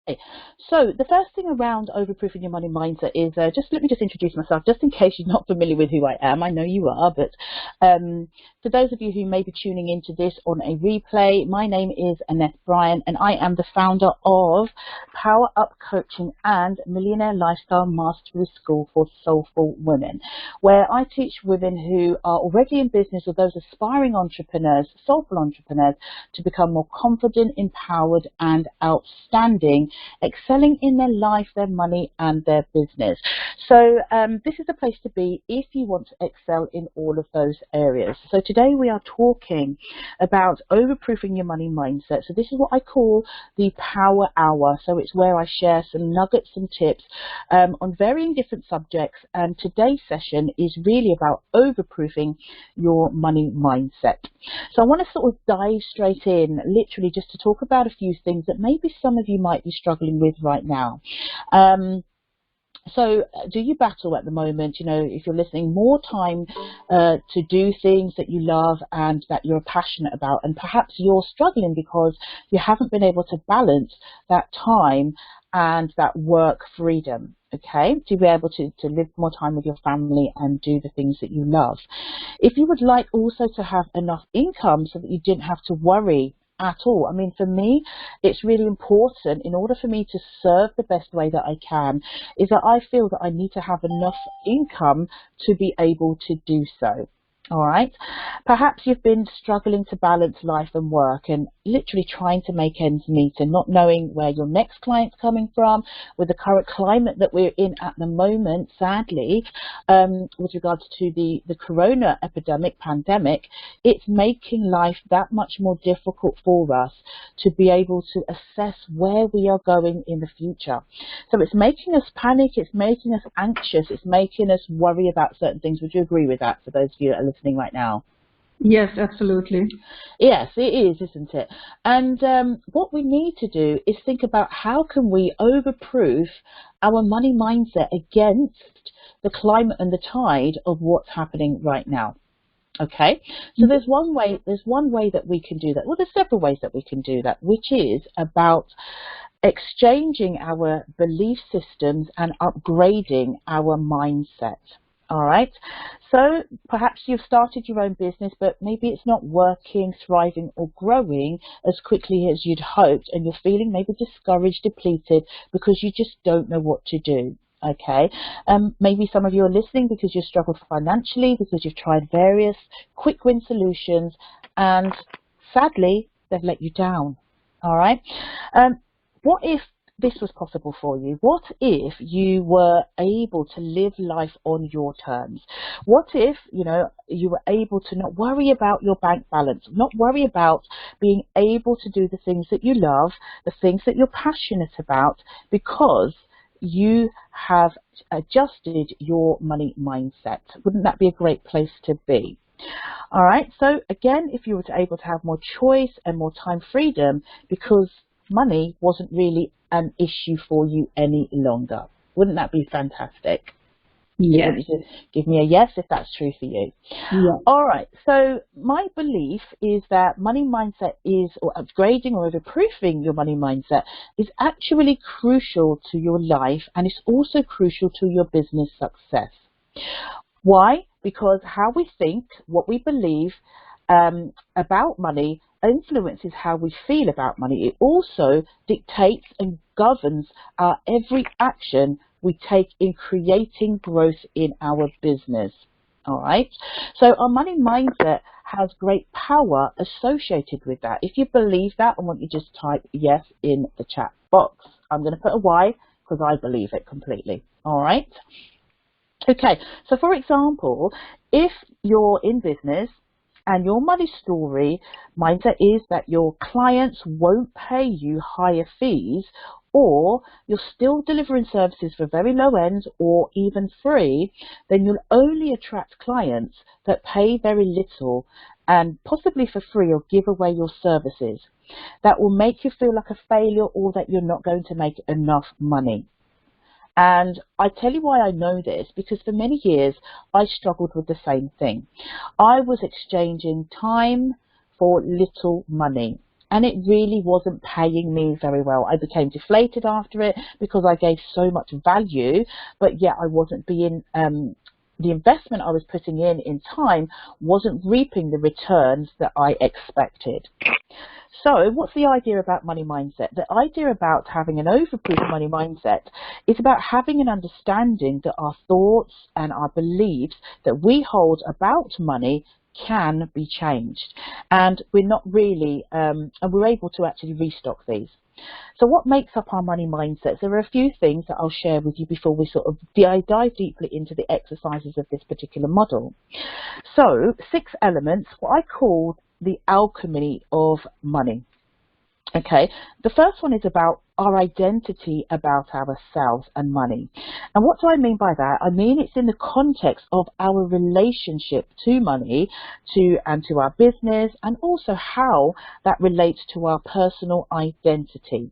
Okay. So the first thing around overproofing your money mindset is just let me just introduce myself, just in case you're not familiar with who I am. I know you are, but for those of you who may be tuning into this on a replay, my name is Annette Bryan, and I am the founder of Power Up Coaching and Millionaire Lifestyle Mastery School for Soulful Women, where I teach women who are already in business or those aspiring entrepreneurs, soulful entrepreneurs, to become more confident, empowered, and outstanding, excelling in their life, their money, and their business. So this is the place to be if you want to excel in all of those areas. So today we are talking about overproofing your money mindset. So this is what I call the Power Hour. So it's where I share some nuggets and tips on varying different subjects. And today's session is really about overproofing your money mindset. So I want to sort of dive straight in, literally just to talk about a few things that maybe some of you might be struggling with right now. So do you battle at the moment, you know, if you're listening, more time to do things that you love and that you're passionate about, and perhaps you're struggling because you haven't been able to balance that time and that work freedom, okay, to be able to live more time with your family and do the things that you love. If you would like also to have enough income so that you didn't have to worry at all. I mean, for me, it's really important, in order for me to serve the best way that I can, is that I feel that I need to have enough income to be able to do so. All right. Perhaps you've been struggling to balance life and work and literally trying to make ends meet and not knowing where your next client's coming from. With the current climate that we're in at the moment, sadly, with regards to the corona pandemic, it's making life that much more difficult for us to be able to assess where we are going in the future. So it's making us panic, it's making us anxious, it's making us worry about certain things. Would you agree with that, for those of you that are listening right now? Yes, absolutely. Yes, it is, isn't it? And what we need to do is think about how can we overproof our money mindset against the climate and the tide of what's happening right now. Okay, so there's one way that we can do that. Well, there's several ways that we can do that, which is about exchanging our belief systems and upgrading our mindset. All right, so perhaps you've started your own business, but maybe it's not working, thriving, or growing as quickly as you'd hoped, and you're feeling maybe discouraged, depleted, because you just don't know what to do. Okay, maybe some of you are listening because you've struggled financially, because you've tried various quick win solutions, and sadly, they've let you down. All right, what if this was possible for you? What if you were able to live life on your terms? What if, you know, you were able to not worry about your bank balance, not worry about being able to do the things that you love, the things that you're passionate about, because you have adjusted your money mindset? Wouldn't that be a great place to be? All right, so again, if you were able to have more choice and more time freedom, because money wasn't really an issue for you any longer. Wouldn't that be fantastic? Yes. You to give me a yes if that's true for you. Yes. All right, so my belief is that money mindset is, or upgrading or overproofing your money mindset, is actually crucial to your life, and it's also crucial to your business success. Why? Because how we think, what we believe about money influences how we feel about money. It also dictates and governs our every action we take in creating growth in our business. All right, so our money mindset has great power associated with that. If you believe that, I want you to just type yes in the chat box. I'm going to put a Y because I believe it completely. All right, okay, so for example, if you're in business and your money story mindset is that your clients won't pay you higher fees, or you're still delivering services for very low ends or even free, then you'll only attract clients that pay very little and possibly for free, or give away your services. That will make you feel like a failure, or that you're not going to make enough money. And I tell you why I know this, because for many years I struggled with the same thing. I was exchanging time for little money. and it really wasn't paying me very well. I became deflated after it because I gave so much value, but yet I wasn't being the investment I was putting in time wasn't reaping the returns that I expected. So what's the idea about money mindset? The idea about having an overproof money mindset is about having an understanding that our thoughts and our beliefs that we hold about money can be changed, and we're not really and we're able to actually restock these. So what makes up our money mindsets? There are a few things that I'll share with you before we sort of dive deeply into the exercises of this particular model. So 6 elements, what I call the alchemy of money. Okay, the first one is about our identity about ourselves and money. And what do I mean by that? I mean it's in the context of our relationship to money, to our business, and also how that relates to our personal identity.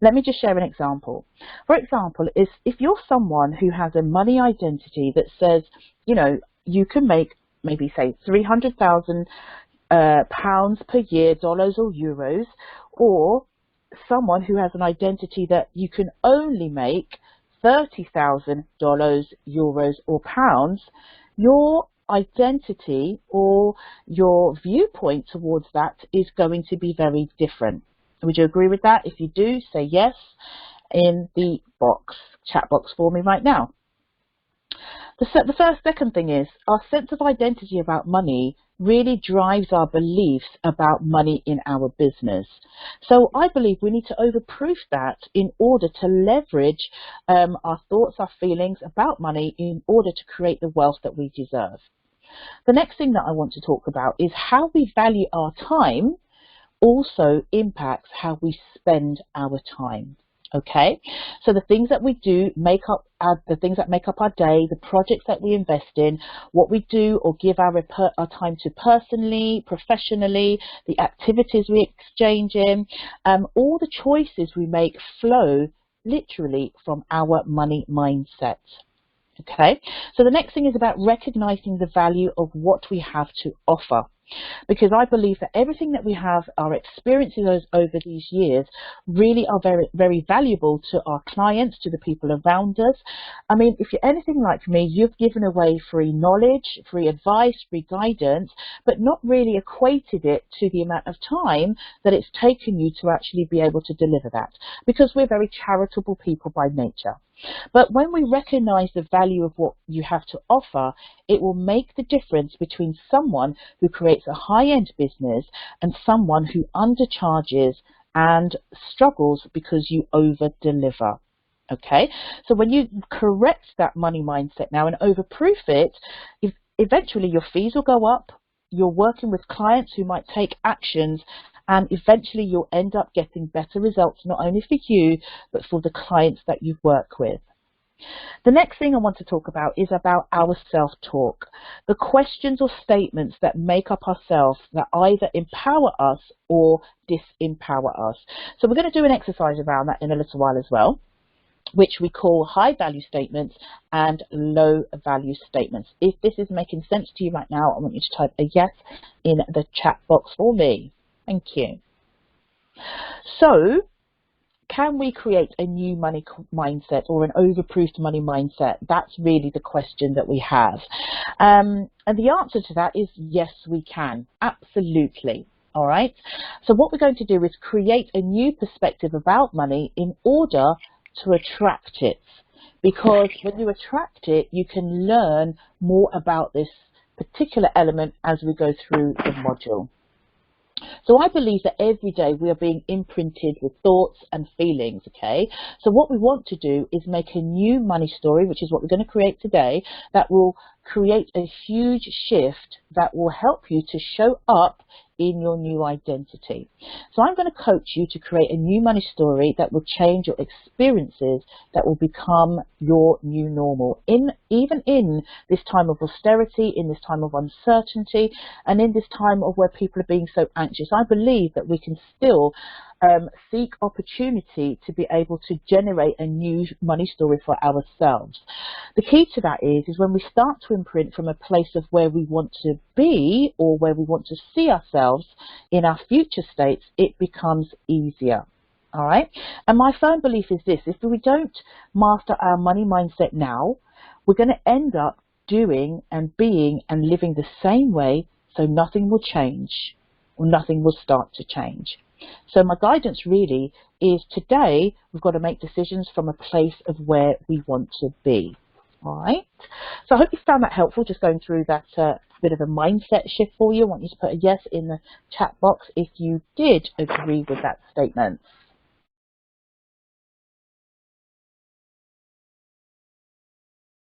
Let me just share an example. For example, if you're someone who has a money identity that says, you know, you can make maybe say 300,000 pounds per year, dollars or euros, or someone who has an identity that you can only make $30,000, euros or pounds, your identity or your viewpoint towards that is going to be very different. Would you agree with that? If you do, say yes in the chat box for me right now. The second thing is our sense of identity about money really drives our beliefs about money in our business. So I believe we need to overproof that in order to leverage our thoughts, our feelings about money in order to create the wealth that we deserve. The next thing that I want to talk about is how we value our time also impacts how we spend our time. Okay, so the things that we do the things that make up our day, the projects that we invest in, what we do or give our time to personally, professionally, the activities we exchange in, all the choices we make flow literally from our money mindset. Okay, so the next thing is about recognizing the value of what we have to offer. Because I believe that everything that we have, our experiences over these years, really are very, very valuable to our clients, to the people around us. I mean, if you're anything like me, you've given away free knowledge, free advice, free guidance, but not really equated it to the amount of time that it's taken you to actually be able to deliver that. Because we're very charitable people by nature. But when we recognize the value of what you have to offer, it will make the difference between someone who creates a high-end business and someone who undercharges and struggles because you over-deliver. Okay, so when you correct that money mindset now and overproof it, eventually your fees will go up. You're working with clients who might take actions, and eventually you'll end up getting better results, not only for you, but for the clients that you work with. The next thing I want to talk about is about our self-talk, the questions or statements that make up ourselves that either empower us or disempower us. So we're going to do an exercise around that in a little while as well, which we call high value statements and low value statements. If this is making sense to you right now, I want you to type a yes in the chat box for me. Thank you. So, can we create a new money mindset or an overproofed money mindset? That's really the question that we have. And the answer to that is yes, we can. Absolutely. All right. So what we're going to do is create a new perspective about money in order to attract it. Because when you attract it, you can learn more about this particular element as we go through the module. So I believe that every day we are being imprinted with thoughts and feelings, okay? So what we want to do is make a new money story, which is what we're going to create today, that will create a huge shift that will help you to show up in your new identity. So I'm going to coach you to create a new money story that will change your experiences, that will become your new normal, even in this time of austerity, in this time of uncertainty, and in this time of where people are being so anxious. I believe that we can still seek opportunity to be able to generate a new money story for ourselves. The key to that is when we start to imprint from a place of where we want to be or where we want to see ourselves in our future states, it becomes easier. All right. And my firm belief is this: if we don't master our money mindset now, we're going to end up doing and being and living the same way, so nothing will change or nothing will start to change. So my guidance really is today we've got to make decisions from a place of where we want to be. All right. So I hope you found that helpful, just going through that bit of a mindset shift for you. I want you to put a yes in the chat box if you did agree with that statement.